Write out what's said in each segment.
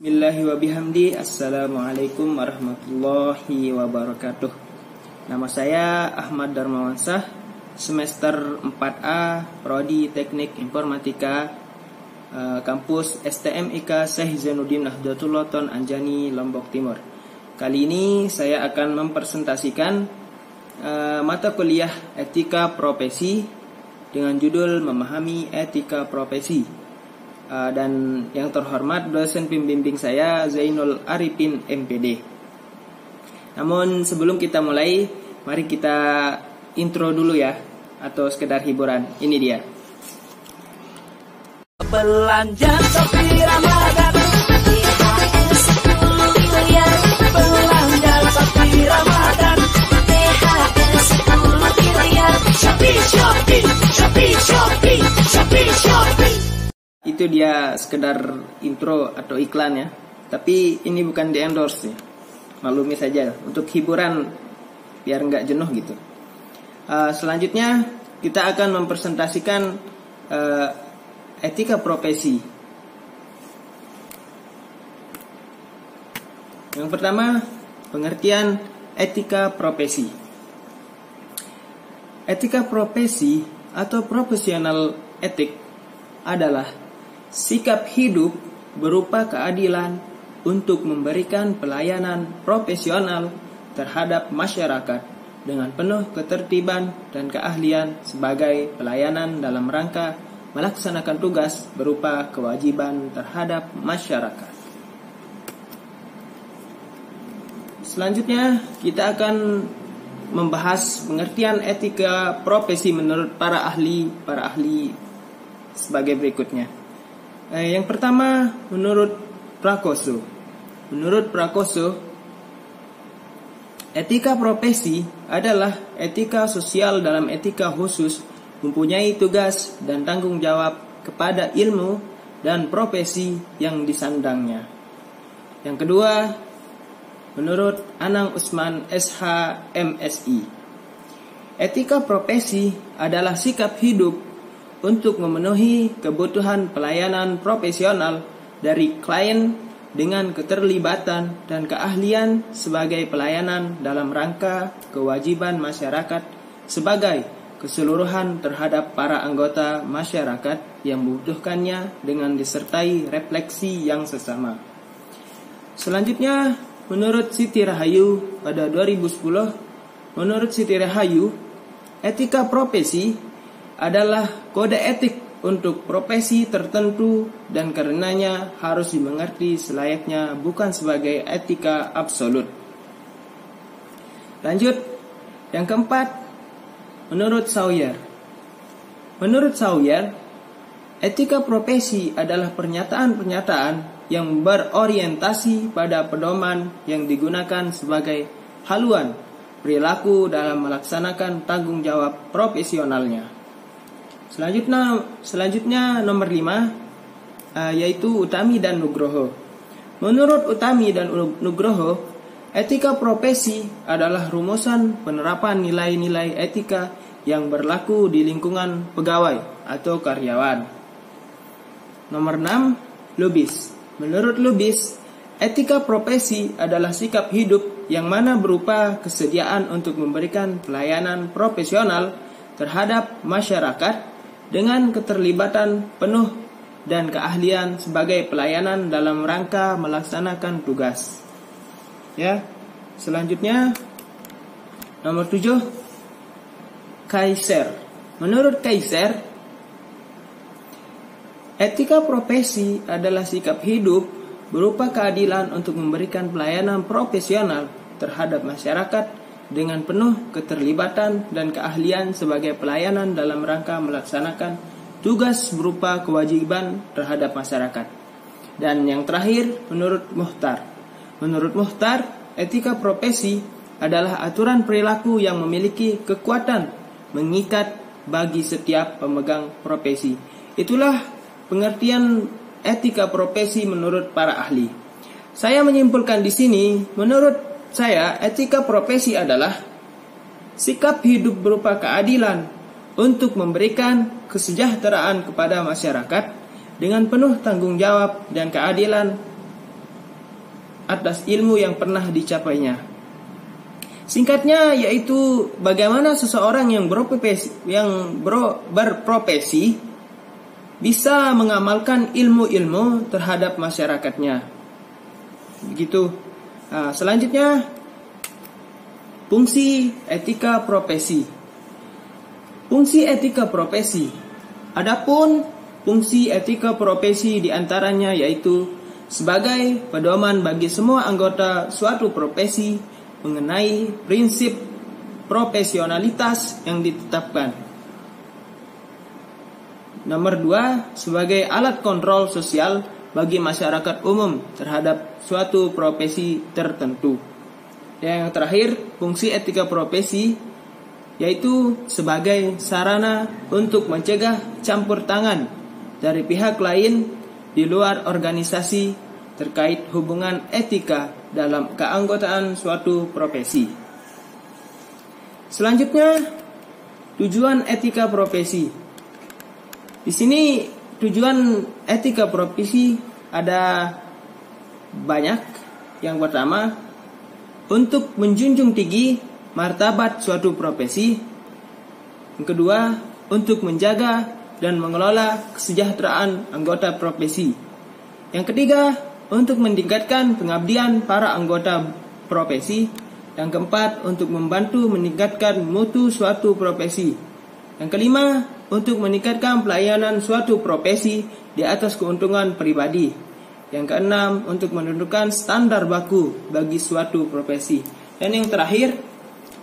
Billahi wa bihamdi. Assalamualaikum warahmatullahi wabarakatuh. Nama saya Ahmad Darmawansah, semester 4A, Prodi Teknik Informatika, kampus STMIK Syekh Zainuddin Nahdlatul Ulama Anjani, Lombok Timur. Kali ini saya akan mempresentasikan mata kuliah Etika Profesi dengan judul Memahami Etika Profesi. Dan yang terhormat dosen pembimbing saya Zainul Arifin MPD. Namun sebelum kita mulai, mari kita intro dulu ya, atau sekedar hiburan. Ini dia. Belanja Shopee Ramadan THR 10 miliar. Belanja Shopee Ramadan THR 10 miliar. Shopee, Shopee, Shopee, Shopee, Shopee, Shopee. Itu dia sekedar intro atau iklan ya. Tapi ini bukan di endorse ya. Maklumi saja, untuk hiburan biar nggak jenuh gitu. Selanjutnya kita akan mempresentasikan etika profesi. Yang pertama, pengertian etika profesi. Etika profesi atau profesional etik adalah sikap hidup berupa keadilan untuk memberikan pelayanan profesional terhadap masyarakat dengan penuh ketertiban dan keahlian sebagai pelayanan dalam rangka melaksanakan tugas berupa kewajiban terhadap masyarakat. Selanjutnya kita akan membahas pengertian etika profesi menurut para ahli sebagai berikutnya. Yang pertama, menurut Prakoso. Menurut Prakoso, etika profesi adalah etika sosial dalam etika khusus, mempunyai tugas dan tanggung jawab kepada ilmu dan profesi yang disandangnya. Yang kedua, menurut Anang Usman SH MSI, etika profesi adalah sikap hidup untuk memenuhi kebutuhan pelayanan profesional dari klien dengan keterlibatan dan keahlian sebagai pelayanan dalam rangka kewajiban masyarakat sebagai keseluruhan terhadap para anggota masyarakat yang membutuhkannya dengan disertai refleksi yang sesama. Selanjutnya, menurut Siti Rahayu pada 2010, menurut Siti Rahayu, etika profesi adalah kode etik untuk profesi tertentu dan karenanya harus dimengerti selayaknya, bukan sebagai etika absolut. Lanjut, yang keempat, menurut Sawyer. Menurut Sawyer, etika profesi adalah pernyataan-pernyataan yang berorientasi pada pedoman yang digunakan sebagai haluan perilaku dalam melaksanakan tanggung jawab profesionalnya. Selanjutnya nomor 5, yaitu Utami dan Nugroho. Menurut Utami dan Nugroho, etika profesi adalah rumusan penerapan nilai-nilai etika yang berlaku di lingkungan pegawai atau karyawan. Nomor 6, Lubis. Menurut Lubis, etika profesi adalah sikap hidup yang mana berupa kesediaan untuk memberikan pelayanan profesional terhadap masyarakat dengan keterlibatan penuh dan keahlian sebagai pelayanan dalam rangka melaksanakan tugas. Ya. Selanjutnya nomor 7, Kaiser. Menurut Kaiser, etika profesi adalah sikap hidup berupa keadilan untuk memberikan pelayanan profesional terhadap masyarakat dengan penuh keterlibatan dan keahlian sebagai pelayanan dalam rangka melaksanakan tugas berupa kewajiban terhadap masyarakat. Dan yang terakhir, menurut Muhtar. Menurut Muhtar, etika profesi adalah aturan perilaku yang memiliki kekuatan mengikat bagi setiap pemegang profesi. Itulah pengertian etika profesi menurut para ahli. Saya menyimpulkan di sini, menurut saya, etika profesi adalah sikap hidup berupa keadilan untuk memberikan kesejahteraan kepada masyarakat dengan penuh tanggung jawab dan keadilan atas ilmu yang pernah dicapainya. Singkatnya yaitu bagaimana seseorang yang berprofesi bisa mengamalkan ilmu-ilmu terhadap masyarakatnya. Begitu. Nah, selanjutnya fungsi etika profesi. Fungsi etika profesi. Adapun fungsi etika profesi diantaranya yaitu sebagai pedoman bagi semua anggota suatu profesi mengenai prinsip profesionalitas yang ditetapkan. Nomor 2, sebagai alat kontrol sosial bagi masyarakat umum terhadap suatu profesi tertentu. Yang terakhir, fungsi etika profesi yaitu sebagai sarana untuk mencegah campur tangan dari pihak lain di luar organisasi terkait hubungan etika dalam keanggotaan suatu profesi. Selanjutnya, tujuan etika profesi. Di sini tujuan etika profesi ada banyak. Yang pertama, untuk menjunjung tinggi martabat suatu profesi. Yang kedua, untuk menjaga dan mengelola kesejahteraan anggota profesi. Yang ketiga, untuk meningkatkan pengabdian para anggota profesi. Yang keempat, untuk membantu meningkatkan mutu suatu profesi. Yang kelima, untuk meningkatkan pelayanan suatu profesi di atas keuntungan pribadi. Yang keenam, untuk menentukan standar baku bagi suatu profesi. Dan yang terakhir,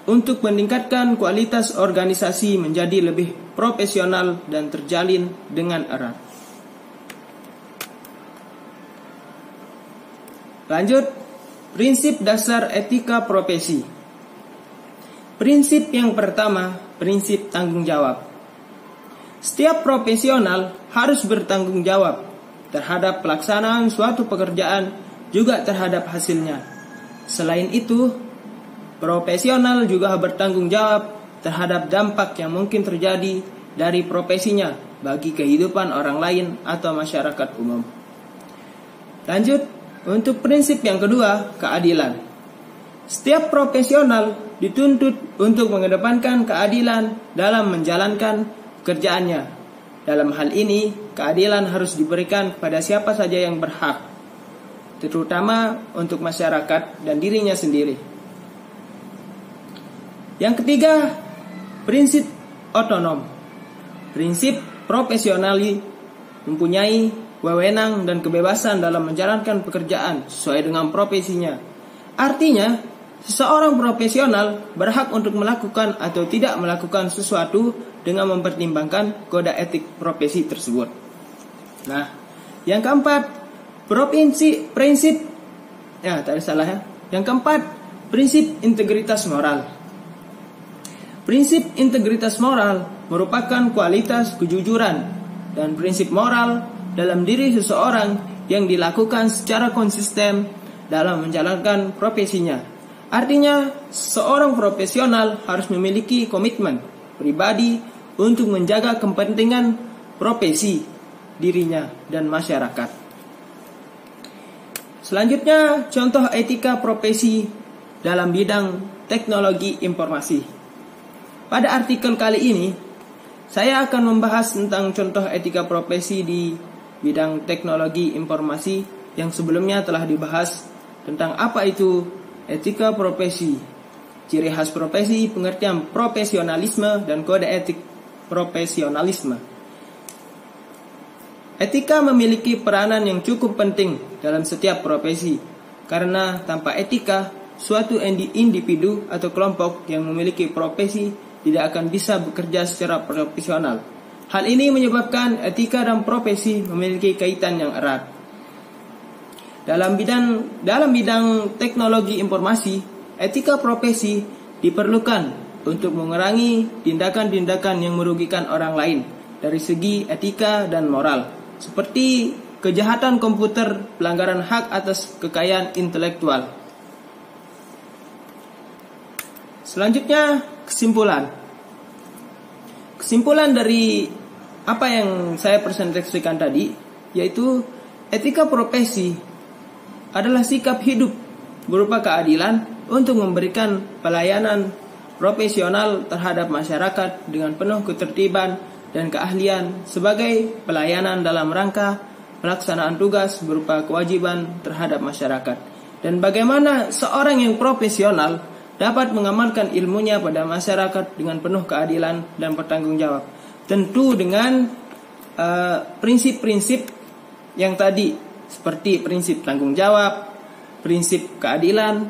untuk meningkatkan kualitas organisasi menjadi lebih profesional dan terjalin dengan erat. Lanjut, prinsip dasar etika profesi. Prinsip yang pertama, prinsip tanggung jawab. Setiap profesional harus bertanggung jawab terhadap pelaksanaan suatu pekerjaan, juga terhadap hasilnya. Selain itu, profesional juga bertanggung jawab terhadap dampak yang mungkin terjadi dari profesinya bagi kehidupan orang lain atau masyarakat umum. Lanjut, untuk prinsip yang kedua, keadilan. Setiap profesional dituntut untuk mengedepankan keadilan dalam menjalankan pekerjaannya. Dalam hal ini, keadilan harus diberikan kepada siapa saja yang berhak, terutama untuk masyarakat dan dirinya sendiri. Yang ketiga, prinsip otonom. Prinsip profesional mempunyai wewenang dan kebebasan dalam menjalankan pekerjaan sesuai dengan profesinya. Artinya, seseorang profesional berhak untuk melakukan atau tidak melakukan sesuatu dengan mempertimbangkan kode etik profesi tersebut. Nah, yang keempat, Yang keempat, prinsip integritas moral. Prinsip integritas moral merupakan kualitas kejujuran dan prinsip moral dalam diri seseorang yang dilakukan secara konsisten dalam menjalankan profesinya. Artinya, seorang profesional harus memiliki komitmen pribadi untuk menjaga kepentingan profesi dirinya dan masyarakat. Selanjutnya, contoh etika profesi dalam bidang teknologi informasi. Pada artikel kali ini, saya akan membahas tentang contoh etika profesi di bidang teknologi informasi yang sebelumnya telah dibahas tentang apa itu etika profesi, ciri khas profesi, pengertian profesionalisme, dan kode etik profesionalisme. Etika memiliki peranan yang cukup penting dalam setiap profesi, karena tanpa etika, suatu individu atau kelompok yang memiliki profesi tidak akan bisa bekerja secara profesional. Hal ini menyebabkan etika dan profesi memiliki kaitan yang erat. Dalam bidang teknologi informasi, etika profesi diperlukan untuk mengurangi tindakan-tindakan yang merugikan orang lain dari segi etika dan moral, seperti kejahatan komputer, pelanggaran hak atas kekayaan intelektual. Selanjutnya, kesimpulan. Kesimpulan dari apa yang saya presentasikan tadi, yaitu etika profesi adalah sikap hidup berupa keadilan untuk memberikan pelayanan profesional terhadap masyarakat dengan penuh ketertiban dan keahlian sebagai pelayanan dalam rangka pelaksanaan tugas berupa kewajiban terhadap masyarakat. Dan bagaimana seorang yang profesional dapat mengamalkan ilmunya pada masyarakat dengan penuh keadilan dan bertanggung jawab. Tentu dengan prinsip-prinsip yang tadi, seperti prinsip tanggung jawab, prinsip keadilan,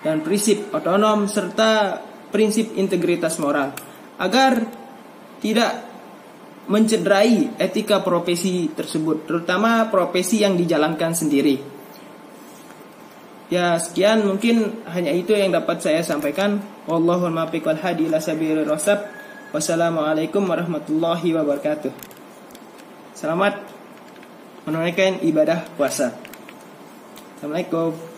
dan prinsip otonom, serta prinsip integritas moral, agar tidak mencederai etika profesi tersebut, terutama profesi yang dijalankan sendiri. Ya, sekian, mungkin hanya itu yang dapat saya sampaikan. Wallahul muwaffiq wal hadi ila sabilir rasyad. Wassalamualaikum warahmatullahi wabarakatuh. Selamat menunaikan ibadah puasa. Assalamualaikum.